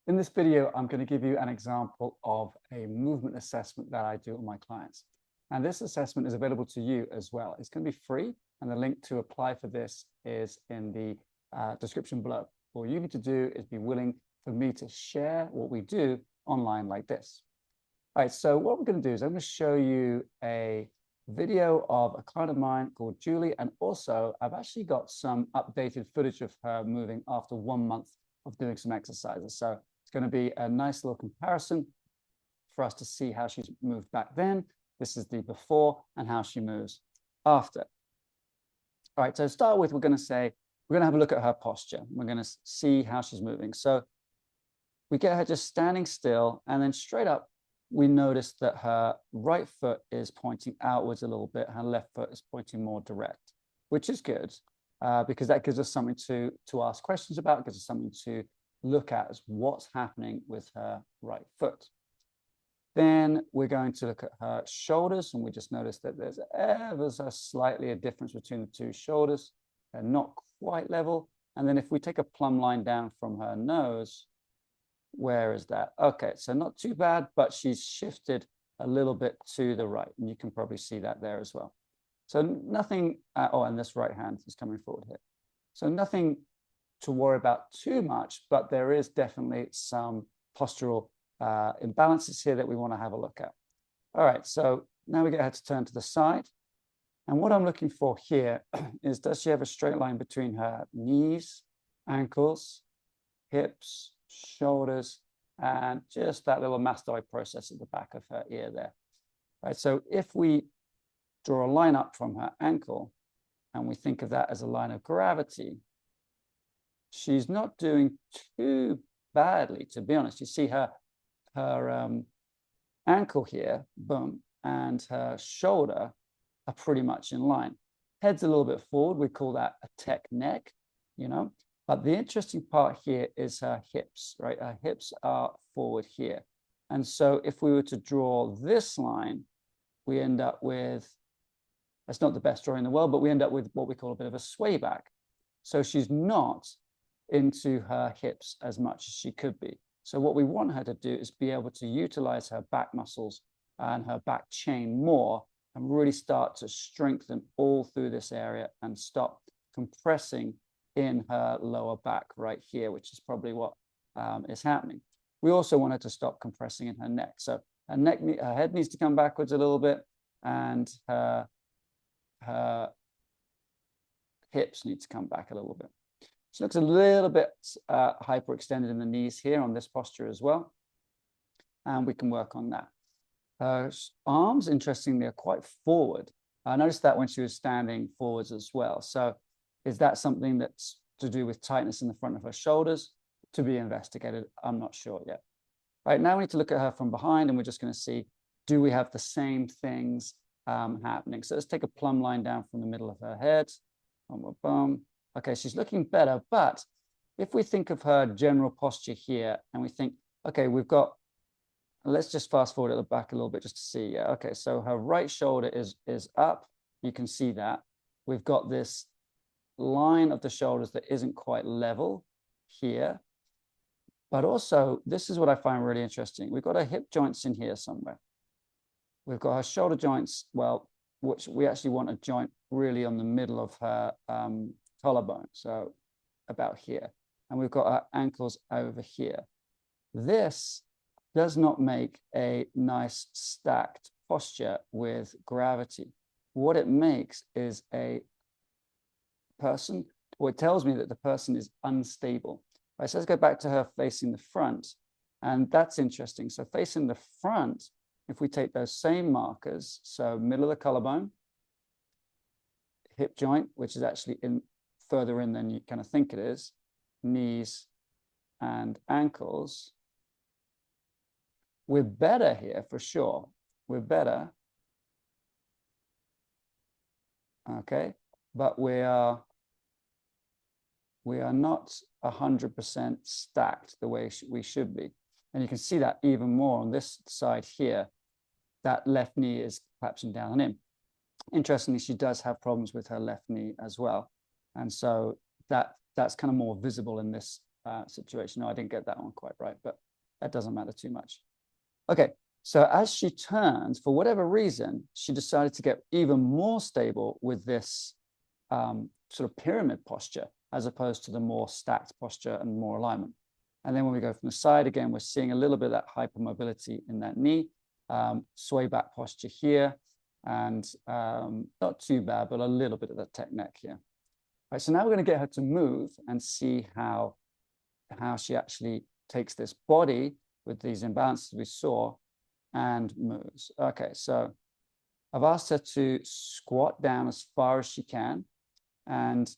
In this video, I'm going to give you an example of a movement assessment that I do on my clients. And this assessment is available to you as well. It's going to be free, and the link to apply for this is in the description below. All you need to do is be willing for me to share what we do online like this. All right, so what we're going to do is I'm going to show you a video of a client of mine called Julie, and also I've actually got some updated footage of her moving after 1 month of doing some exercises. So it's going to be a nice little comparison for us to see how she's moved back then. This is the before and how she moves after. All right, so to start with, we're going to have a look at her posture. We're going to see how she's moving. So we get her just standing still, and then straight up, we notice that her right foot is pointing outwards a little bit. Her left foot is pointing more direct, which is good because that gives us something to ask questions about, gives us something to look at as what's happening with her right foot. Then we're going to look at her shoulders, and we just notice that there's ever so slightly a difference between the two shoulders. They're not quite level. And then if we take a plumb line down from her nose, where is that? Okay, so not too bad, but she's shifted a little bit to the right, and you can probably see that there as well. So nothing, oh, and this right hand is coming forward here. So nothing to worry about too much, but there is definitely some postural imbalances here that we want to have a look at. All right, so now we get her to turn to the side. And what I'm looking for here is, does she have a straight line between her knees, ankles, hips, shoulders, and just that little mastoid process at the back of her ear there. Right, so if we draw a line up from her ankle and we think of that as a line of gravity, she's not doing too badly, to be honest. You see her ankle here, boom, and her shoulder are pretty much in line. Head's a little bit forward. We call that a tech neck, you know. But the interesting part here is her hips, right? Her hips are forward here. And so if we were to draw this line, we end up with, that's not the best drawing in the world, but we end up with what we call a bit of a sway back. So she's not into her hips as much as she could be. So what we want her to do is be able to utilize her back muscles and her back chain more and really start to strengthen all through this area and stop compressing in her lower back right here, which is probably what is happening. We also want her to stop compressing in her neck. So her head needs to come backwards a little bit, and her hips need to come back a little bit. She looks a little bit hyperextended in the knees here on this posture as well, and we can work on that. Her arms, interestingly, are quite forward. I noticed that when she was standing forwards as well. So is that something that's to do with tightness in the front of her shoulders? To be investigated. I'm not sure yet. Right, now we need to look at her from behind, and we're just going to see, do we have the same things happening? So let's take a plumb line down from the middle of her head. Boom, boom. Okay, she's looking better, but if we think of her general posture here, and we think, okay, we've got, let's just fast forward at the back a little bit just to see. Yeah, okay, so her right shoulder is up. You can see that. We've got this line of the shoulders that isn't quite level here, but also this is what I find really interesting. We've got our hip joints in here somewhere. We've got our shoulder joints, well, which we actually want a joint really on the middle of her collarbone, so about here, and we've got our ankles over here. This does not make a nice stacked posture with gravity. What it makes is a person, or it tells me that the person is unstable. Right, so let's go back to her facing the front, and that's interesting. So facing the front, if we take those same markers, so middle of the collarbone, hip joint, which is actually further in than you kind of think it is, knees and ankles, we're better here for sure. We're better. Okay, but we are not 100% stacked the way we should be. And you can see that even more on this side here. That left knee is collapsing down and in. Interestingly, she does have problems with her left knee as well. And so that's kind of more visible in this situation. No, I didn't get that one quite right, but that doesn't matter too much. Okay, so as she turns, for whatever reason, she decided to get even more stable with this sort of pyramid posture, as opposed to the more stacked posture and more alignment. And then when we go from the side, again, we're seeing a little bit of that hypermobility in that knee, sway back posture here, and not too bad, but a little bit of the tech neck here. All right, so now we're going to get her to move and see how she actually takes this body with these imbalances we saw and moves. Okay, so I've asked her to squat down as far as she can, and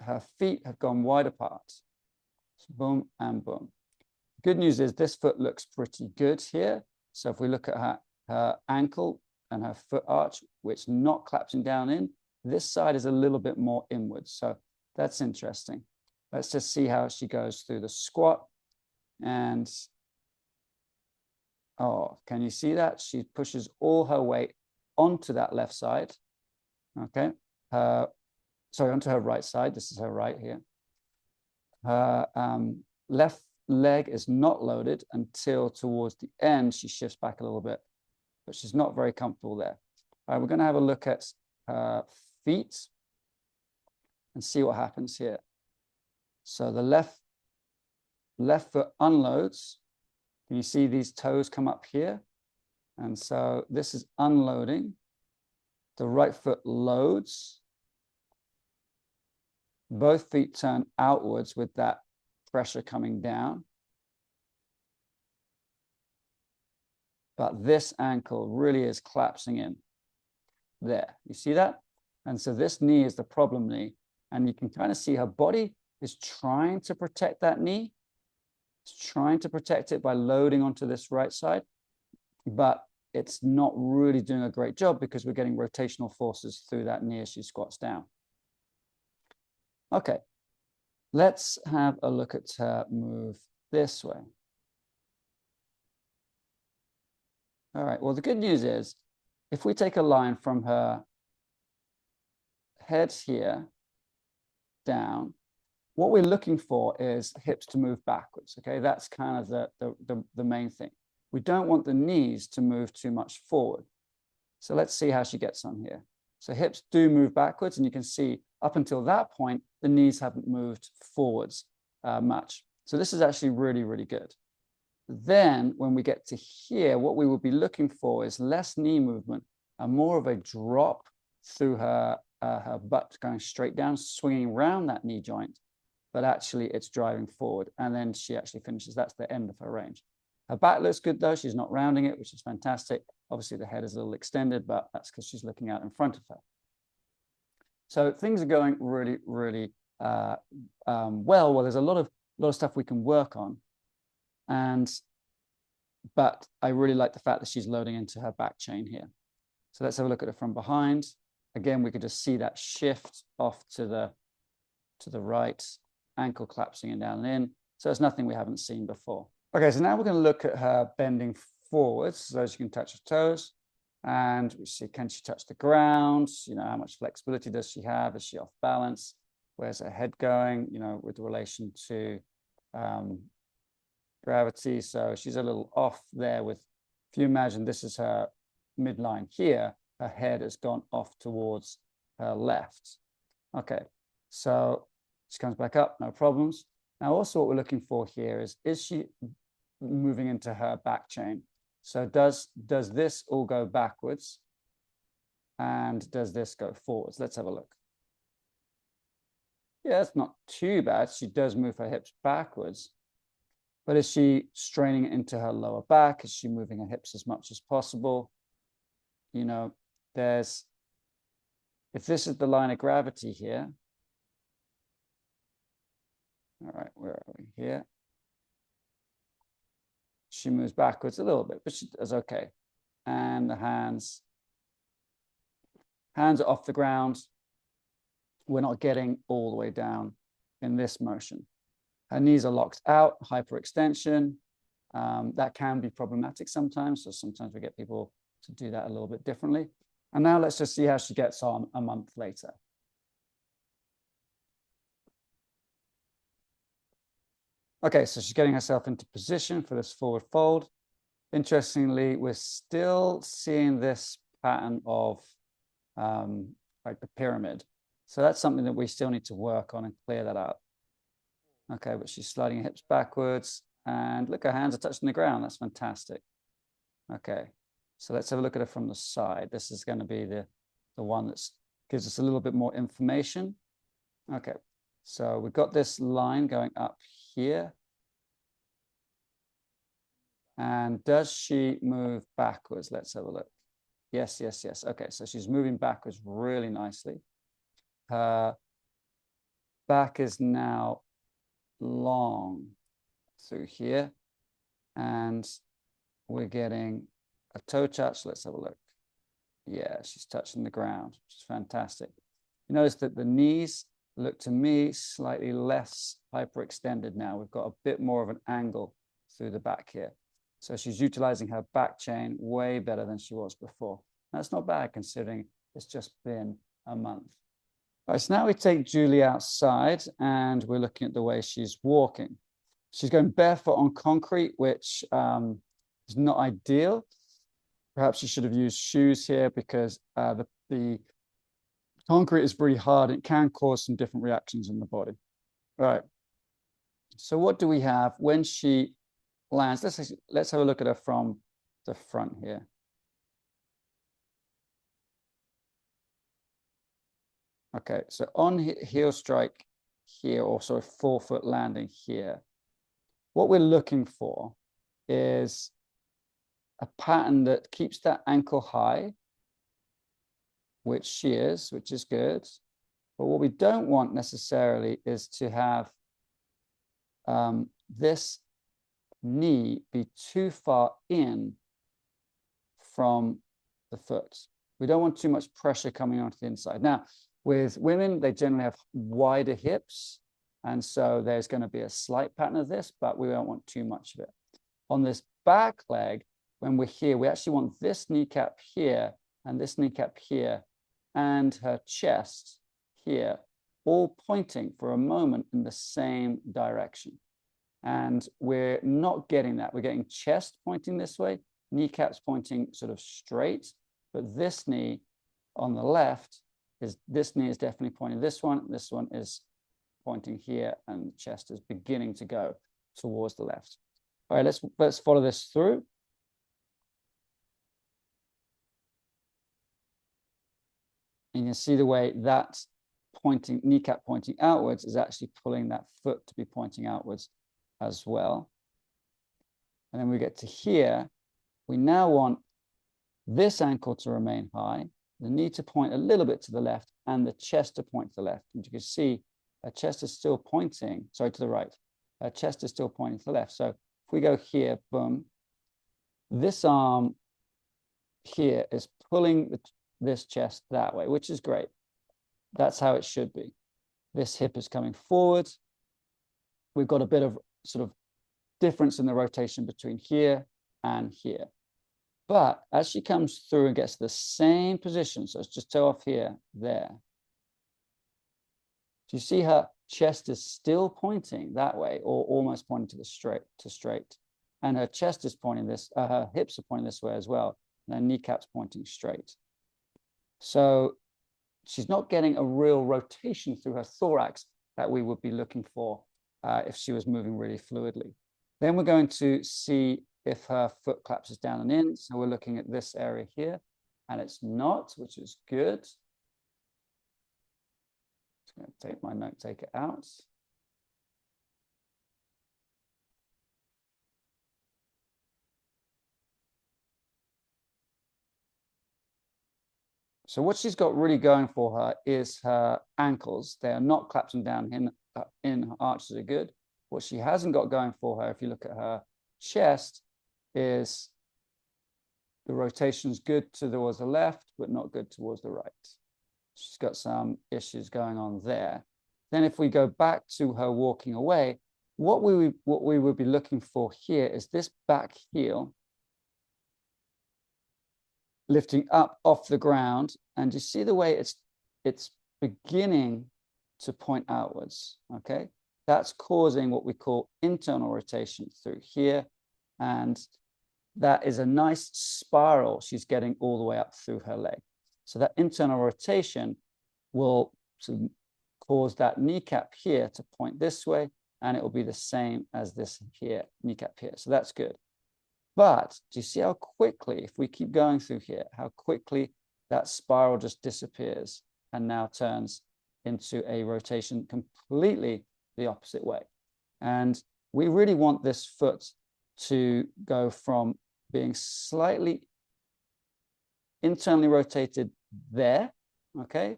her feet have gone wide apart. So boom and boom. Good news is this foot looks pretty good here. So if we look at her ankle and her foot arch, which not collapsing down in, this side is a little bit more inwards. So that's interesting. Let's just see how she goes through the squat. And oh, can you see that? She pushes all her weight onto that left side. Okay. Sorry, onto her right side. This is her right here. Her left leg is not loaded until towards the end. She shifts back a little bit, but she's not very comfortable there. All right, we're going to have a look at her feet and see what happens here. So the left foot unloads. Can you see these toes come up here? And so this is unloading. The right foot loads. Both feet turn outwards with that pressure coming down. But this ankle really is collapsing in. There, you see that? And so this knee is the problem knee. And you can kind of see her body is trying to protect that knee. It's trying to protect it by loading onto this right side, but it's not really doing a great job because we're getting rotational forces through that knee as she squats down. Okay, let's have a look at her move this way. All right, well, the good news is if we take a line from her head here down, what we're looking for is hips to move backwards, okay? That's kind of the main thing. We don't want the knees to move too much forward. So let's see how she gets on here. So hips do move backwards, and you can see up until that point, the knees haven't moved forwards much. So this is actually really, really good. Then when we get to here, what we will be looking for is less knee movement and more of a drop through her butt going straight down, swinging around that knee joint. But actually it's driving forward, and then she actually finishes. That's the end of her range. Her back looks good though. She's not rounding it, which is fantastic. Obviously the head is a little extended, but that's because she's looking out in front of her. So things are going really, really well. There's a lot of stuff we can work on, but I really like the fact that she's loading into her back chain here. So let's have a look at it from behind. Again, we could just see that shift off to the right, ankle collapsing and down and in. So it's nothing we haven't seen before. Okay, so now we're going to look at her bending forwards so she can touch her toes. And we see, can she touch the ground? You know, how much flexibility does she have? Is she off balance? Where's her head going, you know, with relation to gravity? So she's a little off there with, if you imagine this is her midline here, her head has gone off towards her left. Okay, so she comes back up, no problems. Now, also what we're looking for here is she moving into her back chain? So does this all go backwards? And does this go forwards? Let's have a look. Yeah, it's not too bad. She does move her hips backwards. But is she straining into her lower back? Is she moving her hips as much as possible? You know, if this is the line of gravity here, all right, where are we here? She moves backwards a little bit, but she does okay. And the hands are off the ground. We're not getting all the way down in this motion. Her knees are locked out, hyperextension. That can be problematic sometimes. So sometimes we get people to do that a little bit differently. And now let's just see how she gets on a month later. Okay, so she's getting herself into position for this forward fold. Interestingly, we're still seeing this pattern of like the pyramid. So that's something that we still need to work on and clear that out. Okay, but she's sliding her hips backwards, and look, her hands are touching the ground. That's fantastic. Okay, so let's have a look at her from the side. This is going to be the one that gives us a little bit more information. Okay, so we've got this line going up here. And does she move backwards? Let's have a look. Yes, yes, yes. Okay, so she's moving backwards really nicely. Her back is now long through here. And we're getting a toe touch. Let's have a look. Yeah, she's touching the ground, which is fantastic. You notice that the knees look to me slightly less hyperextended now. We've got a bit more of an angle through the back here. So she's utilizing her back chain way better than she was before. That's not bad considering it's just been a month. All right, so now we take Julie outside and we're looking at the way she's walking. She's going barefoot on concrete, which is not ideal. Perhaps you should have used shoes here because the concrete is pretty hard. It can cause some different reactions in the body. All right. So what do we have when she lands? Let's have a look at her from the front here. Okay, so on heel strike here, or sort of forefoot landing here, what we're looking for is a pattern that keeps that ankle high, which she is, which is good. But what we don't want necessarily is to have this knee be too far in from the foot. We don't want too much pressure coming onto the inside. Now, with women, they generally have wider hips. And so there's going to be a slight pattern of this, but we don't want too much of it. On this back leg, when we're here, we actually want this kneecap here and this kneecap here and her chest here, all pointing for a moment in the same direction. And we're not getting that. We're getting chest pointing this way, kneecaps pointing sort of straight, but this knee on the left this knee is definitely pointing this one is pointing here, and the chest is beginning to go towards the left. All right, let's follow this through. And you can see the way that kneecap pointing outwards is actually pulling that foot to be pointing outwards as well. And then we get to here, we now want this ankle to remain high, the knee to point a little bit to the left, and the chest to point to the left. And you can see her chest is still pointing, sorry, to the right. Her chest is still pointing to the left. So if we go here, boom, this arm here is pulling this chest that way, which is great. That's how it should be. This hip is coming forward. We've got a bit of sort of difference in the rotation between here and here. But as she comes through and gets to the same position, so it's just toe off here, there. Do you see her chest is still pointing that way, or almost pointing to the straight? And her chest is pointing this, her hips are pointing this way as well, and her kneecaps pointing straight. So she's not getting a real rotation through her thorax that we would be looking for if she was moving really fluidly. Then we're going to see if her foot collapses down and in. So we're looking at this area here, and it's not, which is good. Just going to take my note taker out. So what she's got really going for her is her ankles. They are not collapsing down in, her arches are good. What she hasn't got going for her, if you look at her chest, is the rotation's good towards the left, but not good towards the right. She's got some issues going on there. Then if we go back to her walking away, what we would be looking for here is this back heel lifting up off the ground. And you see the way it's beginning to point outwards, okay? that's causing what we call internal rotation through here. And that is a nice spiral she's getting all the way up through her leg. So that internal rotation will sort of cause that kneecap here to point this way, and it will be the same as this here, kneecap here. So that's good. But do you see how quickly, if we keep going through here, how quickly that spiral just disappears and now turns into a rotation completely the opposite way? And we really want this foot to go from being slightly internally rotated there, okay,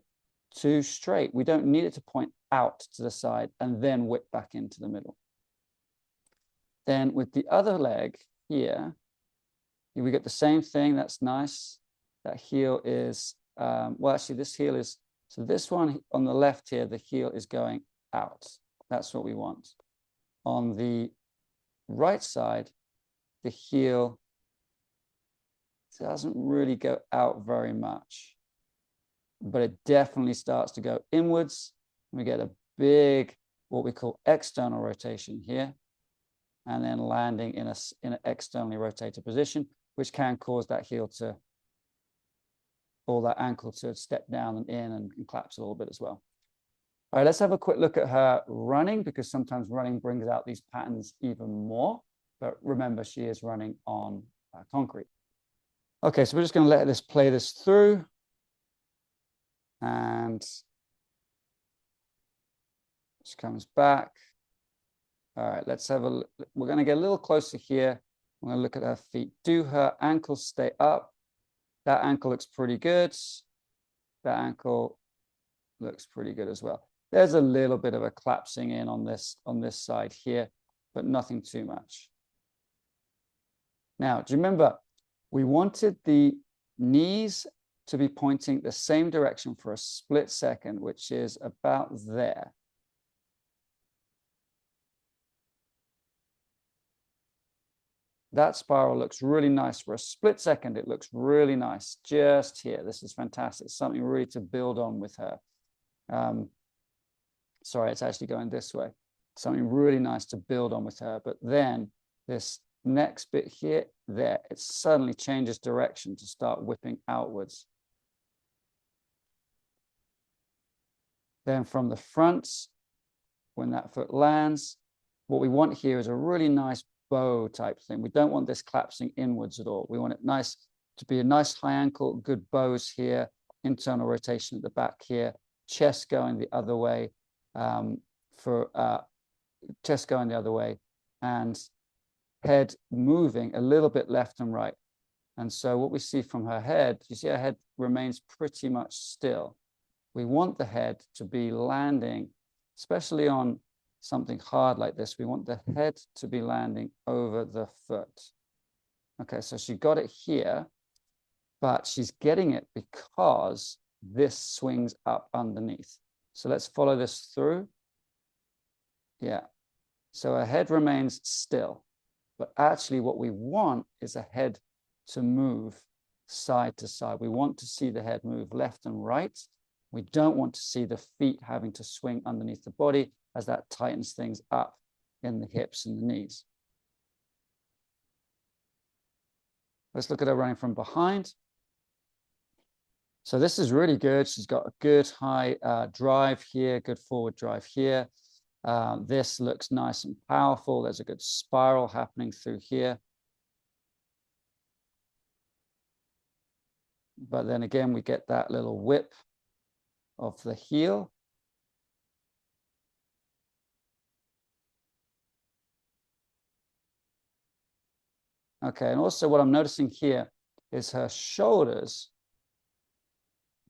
to straight. We don't need it to point out to the side and then whip back into the middle. Then with the other leg here, we get the same thing. That's nice. That heel is, well, actually this heel is, so this one on the left here, the heel is going out. That's what we want. On the right side, the heel doesn't really go out very much, but it definitely starts to go inwards. We get a big, what we call external rotation here, and then landing in an externally rotated position, which can cause that heel to, or that ankle to step down and in and collapse a little bit as well. All right, let's have a quick look at her running, because sometimes running brings out these patterns even more. But remember, she is running on concrete. Okay, so we're just going to let this play this through. And she comes back. All right, let's have a look. We're going to get a little closer here. I'm going to look at her feet. Do her ankles stay up? That ankle looks pretty good. That ankle looks pretty good as well. There's a little bit of a collapsing in on this side here, but nothing too much. Now, do you remember we wanted the knees to be pointing the same direction for a split second, which is about there. That spiral looks really nice. For a split second, it looks really nice just here. This is fantastic. Something really to build on with her. Sorry, it's actually going this way. Something really nice to build on with her. But then this next bit here, there, it suddenly changes direction to start whipping outwards. Then from the front, when that foot lands, what we want here is a really nice bow type thing. We don't want this collapsing inwards at all. We want it nice to be a nice high ankle, good bows here, internal rotation at the back here, chest going the other way, chest going the other way, and head moving a little bit left and right. And so what we see from her head, you see her head remains pretty much still. We want the head to be landing, especially on something hard like this. We want the head to be landing over the foot. Okay, so she got it here, but she's getting it because this swings up underneath. So let's follow this through. Yeah, so her head remains still, but actually what we want is a head to move side to side. We want to see the head move left and right. We don't want to see the feet having to swing underneath the body, as that tightens things up in the hips and the knees. Let's look at her running from behind. So this is really good. She's got a good high drive here, good forward drive here. This looks nice and powerful. There's a good spiral happening through here. But then again, we get that little whip of the heel. Okay, and also what I'm noticing here is her shoulders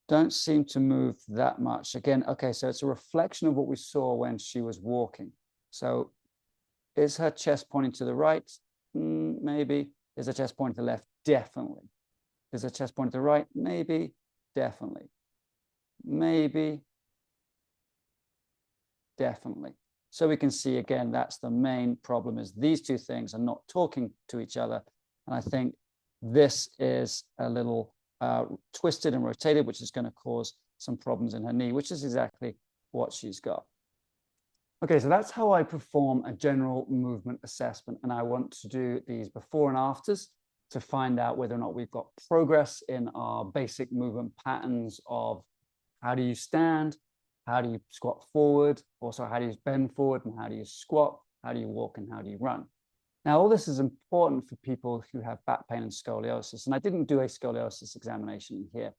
don't seem to move that much. Again, okay, so it's a reflection of what we saw when she was walking. So is her chest pointing to the right? Maybe. Is her chest pointing to the left? Definitely. Is her chest pointing to the right? Maybe. Definitely. Maybe. Definitely. So we can see, again, that's the main problem, is these two things are not talking to each other. And I think this is a little twisted and rotated, which is going to cause some problems in her knee, which is exactly what she's got. Okay, so that's how I perform a general movement assessment. And I want to do these before and afters to find out whether or not we've got progress in our basic movement patterns of how do you stand, how do you squat forward, also how do you bend forward, and how do you squat, how do you walk, and how do you run. Now, all this is important for people who have back pain and scoliosis. And I didn't do a scoliosis examination here.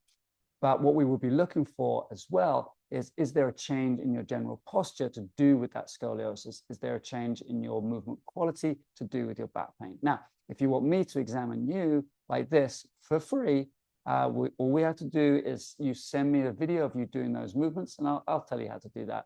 But what we will be looking for as well is there a change in your general posture to do with that scoliosis? Is there a change in your movement quality to do with your back pain? Now, if you want me to examine you like this for free, all we have to do is you send me a video of you doing those movements, and I'll tell you how to do that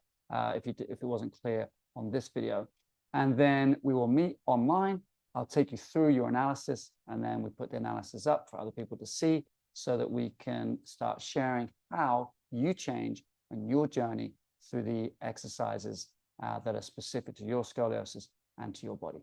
if it wasn't clear on this video. And then we will meet online. I'll take you through your analysis, and then we put the analysis up for other people to see, so that we can start sharing how you change on your journey through the exercises that are specific to your scoliosis and to your body.